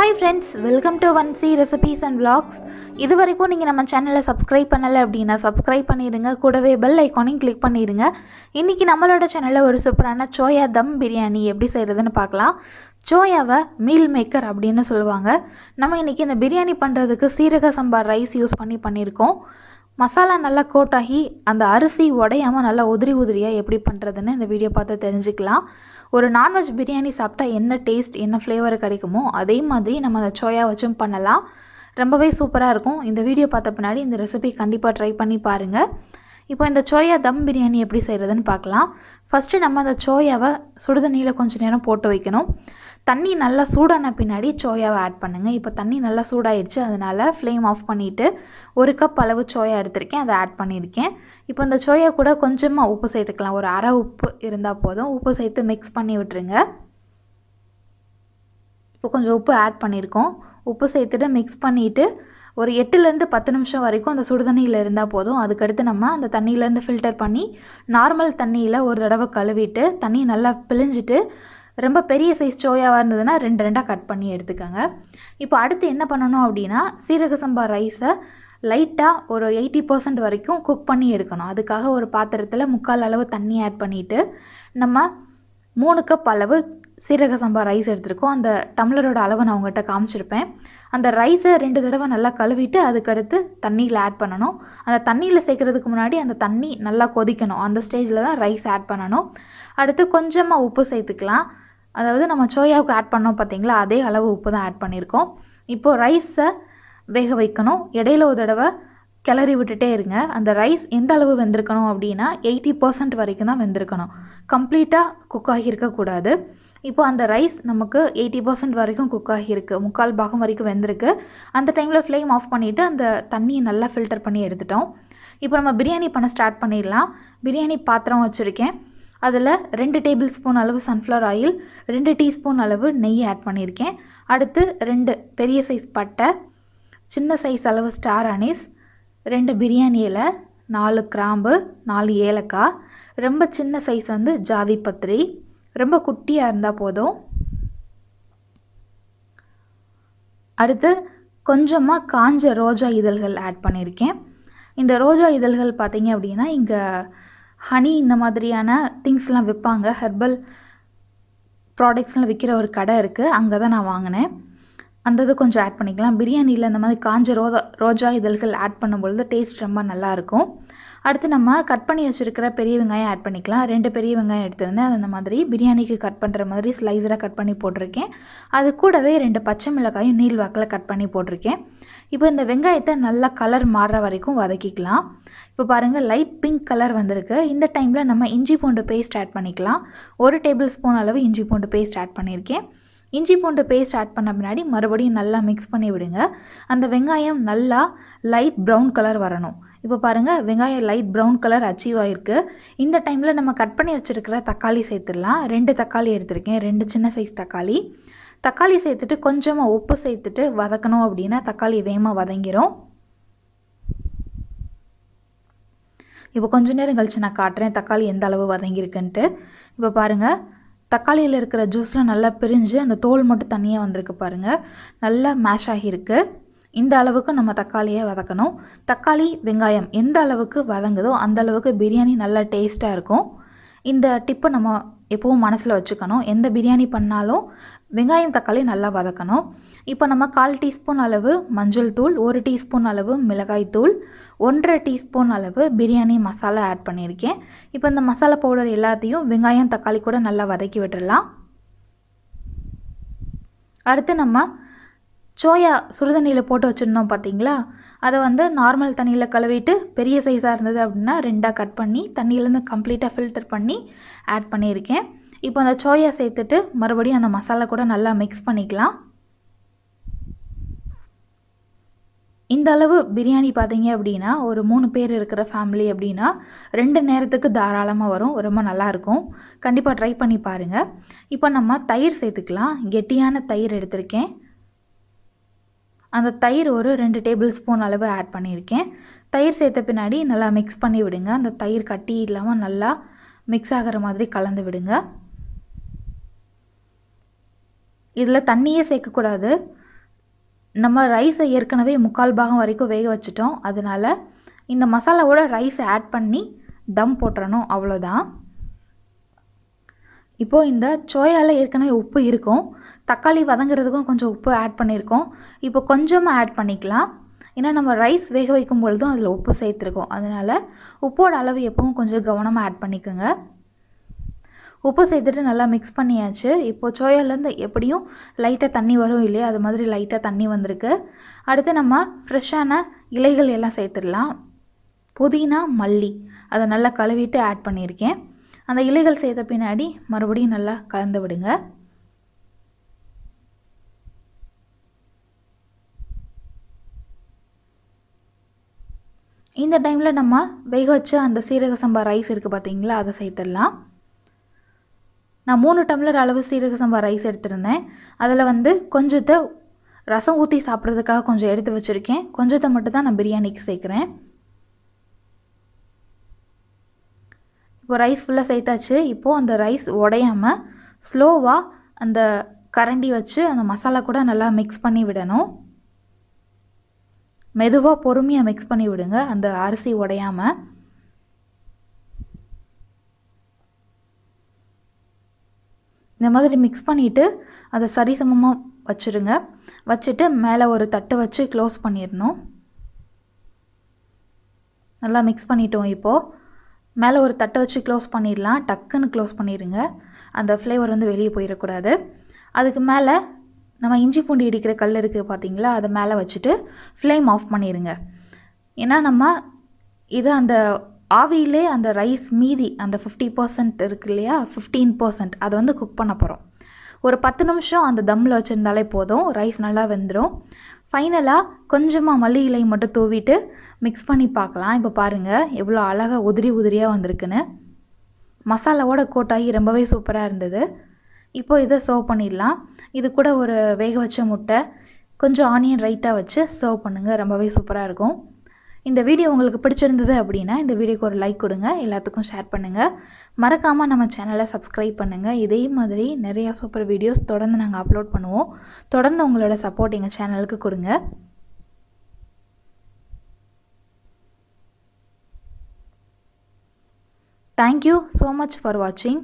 Hi friends, welcome to 1C Recipes and Vlogs. இதுவரைக்கும் நீங்கள் நம்ம சேனலை சப்ஸ்கிரைப் பண்ணலை அப்படின்னா சப்ஸ்கிரைப் பண்ணிடுங்க. கூடவே பெல் ஐக்கானையும் கிளிக் பண்ணிடுங்க. இன்றைக்கி நம்மளோட சேனலில் ஒரு சூப்பரான சோயா தம் பிரியாணி எப்படி செய்கிறதுன்னு பார்க்கலாம். சோயாவை மீல் மேக்கர் அப்படின்னு சொல்லுவாங்க. நம்ம இன்றைக்கி இந்த பிரியாணி பண்ணுறதுக்கு சீரக சம்பா ரைஸ் யூஸ் பண்ணியிருக்கோம். மசாலா நல்லா கோட்டாகி அந்த அரிசி உடையாமல் நல்லா உதிரியாக எப்படி பண்ணுறதுன்னு இந்த வீடியோ பார்த்து தெரிஞ்சுக்கலாம். ஒரு நான்வெஜ் பிரியாணி சாப்பிட்டா என்ன டேஸ்ட் என்ன ஃப்ளேவர் கிடைக்குமோ அதே மாதிரி நம்ம அந்த சோயா வச்சும் பண்ணலாம். ரொம்பவே சூப்பராக இருக்கும். இந்த வீடியோ பார்த்த பின்னாடி இந்த ரெசிபி கண்டிப்பாக ட்ரை பண்ணி பாருங்கள். இப்போ இந்த சோயா தம் பிரியாணி எப்படி செய்கிறதுன்னு பார்க்கலாம். ஃபஸ்ட்டு நம்ம அந்த சோயாவை சுடுதண்ணியில் கொஞ்சம் நேரம் போட்டு வைக்கணும். தண்ணி நல்லா சூடான பின்னாடி சோயாவை ஆட் பண்ணுங்கள். இப்போ தண்ணி நல்லா சூடாயிடுச்சு, அதனால் ஃப்ளேம் ஆஃப் பண்ணிவிட்டு 1 கப் அளவு சோயா எடுத்திருக்கேன், அதை ஆட் பண்ணியிருக்கேன். இப்போ இந்த சோயா கூட கொஞ்சமாக உப்பு சேர்த்துக்கலாம். ஒரு அரை உப்பு இருந்தால் போதும். உப்பு சேர்த்து மிக்ஸ் பண்ணி விட்டுருங்க. இப்போ கொஞ்சம் உப்பு ஆட் பண்ணியிருக்கோம். உப்பு சேர்த்துட்டு மிக்ஸ் பண்ணிவிட்டு ஒரு 8லேருந்து 10 நிமிஷம் வரைக்கும் அந்த சுடுதண்ணியில் இருந்தால் போதும். அதுக்கடுத்து நம்ம அந்த தண்ணியிலேருந்து ஃபில்டர் பண்ணி நார்மல் தண்ணியில் ஒரு தடவை கழுவிட்டு தண்ணி நல்லா பிழிஞ்சிட்டு ரொம்ப பெரிய சைஸ் சோயாவாக இருந்ததுன்னா 2 கட் பண்ணி எடுத்துக்கோங்க. இப்போ அடுத்து என்ன பண்ணணும் அப்படின்னா, சீரக சம்பா ரைஸை லைட்டாக ஒரு 80% வரைக்கும் குக் பண்ணி எடுக்கணும். அதுக்காக ஒரு பாத்திரத்தில் 3/4 அளவு தண்ணி ஆட் பண்ணிவிட்டு நம்ம 3 கப் அளவு சீரக சம்பா ரைஸ் எடுத்துருக்கோம். அந்த டம்ளரோட அளவை நான் உங்கள்கிட்ட காமிச்சிருப்பேன். அந்த ரைஸை 2 தடவை நல்லா கழுவிட்டு அதுக்கடுத்து தண்ணியில் ஆட் பண்ணணும். அந்த தண்ணியில் சேர்க்குறதுக்கு முன்னாடி அந்த தண்ணி நல்லா கொதிக்கணும். அந்த ஸ்டேஜில் தான் ரைஸ் ஆட் பண்ணணும். அடுத்து கொஞ்சமாக உப்பு சேர்த்துக்கலாம். அதாவது நம்ம சோயாவுக்கு ஆட் பண்ணோம் பார்த்தீங்களா, அதே அளவு உப்பு தான் ஆட் பண்ணியிருக்கோம். இப்போது ரைஸை வேக வைக்கணும். இடையில ஒரு தடவை கிளறி விட்டுட்டே இருங்க. அந்த ரைஸ் எந்த அளவு வெந்திருக்கணும் அப்படின்னா 80% வரைக்கும் தான் வெந்திருக்கணும். கம்ப்ளீட்டாக குக் ஆகியிருக்கக்கூடாது. இப்போ அந்த ரைஸ் நமக்கு 80% வரைக்கும் குக் ஆகியிருக்கு, 3/4 பாகம் வரைக்கும் வெந்திருக்கு. அந்த டைமில் ஃப்ளேம் ஆஃப் பண்ணிவிட்டு அந்த தண்ணியை நல்லா ஃபில்டர் பண்ணி எடுத்துட்டோம். இப்போ நம்ம பிரியாணி பண்ண ஸ்டார்ட் பண்ணிடலாம். பிரியாணி பாத்திரம் வச்சுருக்கேன். அதில் 2 டேபிள் ஸ்பூன் அளவு சன்ஃப்ளவர் ஆயில், 2 டீஸ்பூன் அளவு நெய் ஆட் பண்ணியிருக்கேன். அடுத்து 2 பெரிய சைஸ் பட்டை, சின்ன சைஸ் அளவு ஸ்டார் அனீஸ், 2 பிரியாணி இலை, 4 கிராம்பு, 4 ஏலக்காய், ரொம்ப சின்ன சைஸ் ஜாதி பத்திரி, ரொம்ப குட்டியாக இருந்தால் போதும். அடுத்து கொஞ்சமாக காஞ்ச ரோஜா இதழ்கள் ஆட் பண்ணியிருக்கேன். இந்த ரோஜா இதழ்கள் பார்த்திங்க அப்படின்னா இங்கே ஹனி இந்த மாதிரியான திங்ஸ்லாம் விற்பாங்க. ஹெர்பல் ப்ராடக்ட்ஸ்லாம் விற்கிற ஒரு கடை இருக்குது, அங்கே தான் நான் வாங்கினேன். அந்த இது கொஞ்சம் ஆட் பண்ணிக்கலாம். பிரியாணியில் இந்த மாதிரி காஞ்ச ரோஜா இதழ்கள் ஆட் பண்ணும்பொழுது டேஸ்ட் ரொம்ப நல்லாயிருக்கும். அடுத்து நம்ம கட் பண்ணி வச்சுருக்கிற பெரிய வெங்காயம் ஆட் பண்ணிக்கலாம். 2 பெரிய வெங்காயம் எடுத்துருந்தேன். அது அந்த மாதிரி பிரியாணிக்கு கட் பண்ணுற மாதிரி ஸ்லைஸராக கட் பண்ணி போட்டிருக்கேன். அது கூடவே 2 பச்சை மிளகாயும் நீள் வாக்கில் கட் பண்ணி போட்டிருக்கேன். இப்போ இந்த வெங்காயத்தை நல்லா கலர் மாறுற வரைக்கும் வதக்கிக்கலாம். இப்போ பாருங்கள், லைட் பிங்க் கலர் வந்திருக்கு. இந்த டைமில் நம்ம இஞ்சி பூண்டு பேஸ்ட் ஆட் பண்ணிக்கலாம். 1 டேபிள் ஸ்பூன் அளவு இஞ்சி பூண்டு பேஸ்ட் ஆட் பண்ணியிருக்கேன். இஞ்சி பூண்டு பேஸ்ட் ஆட் பண்ண பின்னாடி மறுபடியும் நல்லா மிக்ஸ் பண்ணி விடுங்க. அந்த வெங்காயம் நல்லா லைட் ப்ரௌன் கலர் வரணும். இப்போ பாருங்கள், வெங்காயம் லைட் ப்ரௌன் கலர் அச்சீவ் ஆகிருக்கு. இந்த டைமில் நம்ம கட் பண்ணி வச்சுருக்கிற தக்காளி சேர்த்துடலாம். 2 தக்காளி எடுத்திருக்கேன், 2 சின்ன சைஸ் தக்காளி. தக்காளி சேர்த்துட்டு கொஞ்சமாக உப்பு சேர்த்துட்டு வதக்கணும் அப்படின்னா தக்காளி வேகமாக வதங்கிரும். இப்போ கொஞ்ச நேரம் கழித்து நான் காட்டுறேன் தக்காளி எந்த அளவு வதங்கியிருக்குன்ட்டு. இப்போ பாருங்கள், தக்காளியில் இருக்கிற ஜூஸ்லாம் நல்லா பிரிஞ்சு அந்த தோல் மட்டும் தனியாக வந்திருக்கு பாருங்கள். நல்லா மேஷ் ஆகியிருக்கு. இந்த அளவுக்கு நம்ம தக்காளியை வதக்கணும். தக்காளி வெங்காயம் எந்த அளவுக்கு வதங்குதோ அந்த அளவுக்கு பிரியாணி நல்லா டேஸ்ட்டாக இருக்கும். இந்த டிப்பை நம்ம எப்போவும் மனசில் வச்சுக்கணும். எந்த பிரியாணி பண்ணாலும் வெங்காயம் தக்காளி நல்லா வதக்கணும். இப்போ நம்ம 1/4 டீஸ்பூன் அளவு மஞ்சள் தூள், 1 டீஸ்பூன் அளவு மிளகாய் தூள், 1/2 டீஸ்பூன் அளவு பிரியாணி மசாலா ஆட் பண்ணியிருக்கேன். இப்போ இந்த மசாலா பவுடர் எல்லாத்தையும் வெங்காயம் தக்காளி கூட நல்லா வதக்கி விட்டுடலாம். அடுத்து நம்ம சோயா சுடுதண்ணியில் போட்டு வச்சுருந்தோம் பார்த்தீங்களா, அதை நார்மல் தண்ணியில் கழுவிட்டு பெரிய சைஸாக இருந்தது அப்படின்னா 2 கட் பண்ணி தண்ணியிலேருந்து கம்ப்ளீட்டாக ஃபில்டர் பண்ணி ஆட் பண்ணியிருக்கேன். இப்போ அந்த சோயா சேர்த்துட்டு மறுபடியும் அந்த மசாலா கூட நல்லா மிக்ஸ் பண்ணிக்கலாம். இந்த அளவு பிரியாணி பார்த்தீங்க அப்படின்னா ஒரு 3 பேர் இருக்கிற ஃபேமிலி அப்படின்னா 2 நேரத்துக்கு தாராளமாக வரும். ரொம்ப நல்லாயிருக்கும். கண்டிப்பாக ட்ரை பண்ணி பாருங்கள். இப்போ நம்ம தயிர் சேர்த்துக்கலாம். கெட்டியான தயிர் எடுத்திருக்கேன். அந்த தயிர் ஒரு 2 டேபிள் ஸ்பூன் அளவு ஆட் பண்ணியிருக்கேன். தயிர் சேர்த்த பின்னாடி நல்லா மிக்ஸ் பண்ணி விடுங்க. அந்த தயிர் கட்டி இல்லாமல் நல்லா மிக்ஸ் ஆகிற மாதிரி கலந்து விடுங்க. இதில் தண்ணியே சேர்க்கக்கூடாது. நம்ம ரைஸை ஏற்கனவே 3/4 பாகம் வரைக்கும் வேக வச்சுட்டோம். அதனால் இந்த மசாலாவோட ரைஸை ஆட் பண்ணி தம் போட்டுறணும், அவ்வளோதான். இப்போது இந்த சோயாவில் ஏற்கனவே உப்பு இருக்கும். தக்காளி வதங்குறதுக்கும் கொஞ்சம் உப்பு ஆட் பண்ணியிருக்கோம். இப்போ கொஞ்சமாக ஆட் பண்ணிக்கலாம். ஏன்னா நம்ம ரைஸ் வேக வைக்கும் பொழுதும் அதில் உப்பு சேர்த்துருக்கோம். அதனால் உப்போட அளவு எப்பவும் கொஞ்சம் கவனமாக ஆட் பண்ணிக்கோங்க. உப்பு சேர்த்துட்டு நல்லா மிக்ஸ் பண்ணியாச்சு. இப்போது சோயாலேருந்து எப்படியும் லைட்டாக தண்ணி வரும் இல்லையா, அது மாதிரி லைட்டாக தண்ணி வந்திருக்கு. அடுத்து நம்ம ஃப்ரெஷ்ஷான இலைகள் எல்லாம் சேர்த்துடலாம். புதினா, மல்லி அதை நல்லா கழுவிட்டு ஆட் பண்ணியிருக்கேன். அந்த இலைகள் சேர்த்த பின்னாடி மறுபடியும் நல்லா கலந்து விடுங்க. இந்த டைமில் நம்ம வேக வச்ச அந்த சீரக சம்பா ரைஸ் இருக்குது பார்த்தீங்களா, அதை சேர்த்துடலாம். நான் 3 டம்ளர் அளவு சீரக சம்பா ரைஸ் எடுத்திருந்தேன். அதில் கொஞ்சத்தை ரசம் ஊற்றி சாப்பிட்றதுக்காக கொஞ்சம் எடுத்து வச்சுருக்கேன். கொஞ்சத்தை மட்டும் தான் நான் பிரியாணிக்கு சேர்க்குறேன். இப்போ ரைஸ் ஃபுல்லாக சேர்த்தாச்சு. இப்போது அந்த ரைஸ் உடையாமல் ஸ்லோவாக அந்த கரண்டி வச்சு அந்த மசாலா கூட நல்லா மிக்ஸ் பண்ணி விடணும். மெதுவாக பொறுமையாக மிக்ஸ் பண்ணி விடுங்க, அந்த அரிசி உடையாமல். இந்த மாதிரி மிக்ஸ் பண்ணிவிட்டு அதை சரிசமமாக வச்சுருங்க. வச்சுட்டு மேலே ஒரு தட்டு வச்சு க்ளோஸ் பண்ணிடணும். நல்லா மிக்ஸ் பண்ணிட்டோம். இப்போது மேலே ஒரு தட்டை வச்சு க்ளோஸ் பண்ணிடலாம். டக்குன்னு க்ளோஸ் பண்ணிடுங்க, அந்த ஃப்ளேவர் வெளியே போயிடக்கூடாது. அதுக்கு மேலே நம்ம இஞ்சி பூண்டு இடிக்கிற கல் இருக்குது பார்த்தீங்களா, அதை மேலே வச்சுட்டு ஃப்ளேம் ஆஃப் பண்ணிடுங்க. ஏன்னா நம்ம இது அந்த ஆவியிலே அந்த ரைஸ் மீதி அந்த 50% இருக்கு இல்லையா, 15% அதை குக் பண்ண போகிறோம். ஒரு 10 நிமிஷம் அந்த தம்மில் வச்சுருந்தாலே போதும், ரைஸ் நல்லா வெந்துடும். ஃபைனலாக கொஞ்சமாக மல்லி இலை மட்டும் தூவிட்டு மிக்ஸ் பண்ணி பார்க்கலாம். இப்போ பாருங்கள் எவ்வளோ அழகாக உதிரி உதிரியாக வந்திருக்குன்னு. மசாலாவோட கோட்டாகி ரொம்பவே சூப்பராக இருந்தது. இப்போ இதை சர்வ் பண்ணிடலாம். இது கூட ஒரு வேக வச்ச முட்டை, கொஞ்சம் ஆனியன் ரைட்டாக வச்சு சர்வ் பண்ணுங்கள், ரொம்பவே சூப்பராக இருக்கும். இந்த வீடியோ உங்களுக்கு பிடிச்சிருந்தது அப்படின்னா இந்த வீடியோக்கு ஒரு லைக் கொடுங்க, எல்லாத்துக்கும் ஷேர் பண்ணுங்கள். மறக்காமல் நம்ம சேனலை சப்ஸ்கிரைப் பண்ணுங்கள். இதே மாதிரி நிறையா சூப்பர் வீடியோஸ் தொடர்ந்து நாங்கள் அப்லோட் பண்ணுவோம். தொடர்ந்து உங்களோட சப்போர்ட் எங்கள் சேனலுக்கு கொடுங்க. தேங்க்யூ ஸோ மச் ஃபார் வாட்சிங்.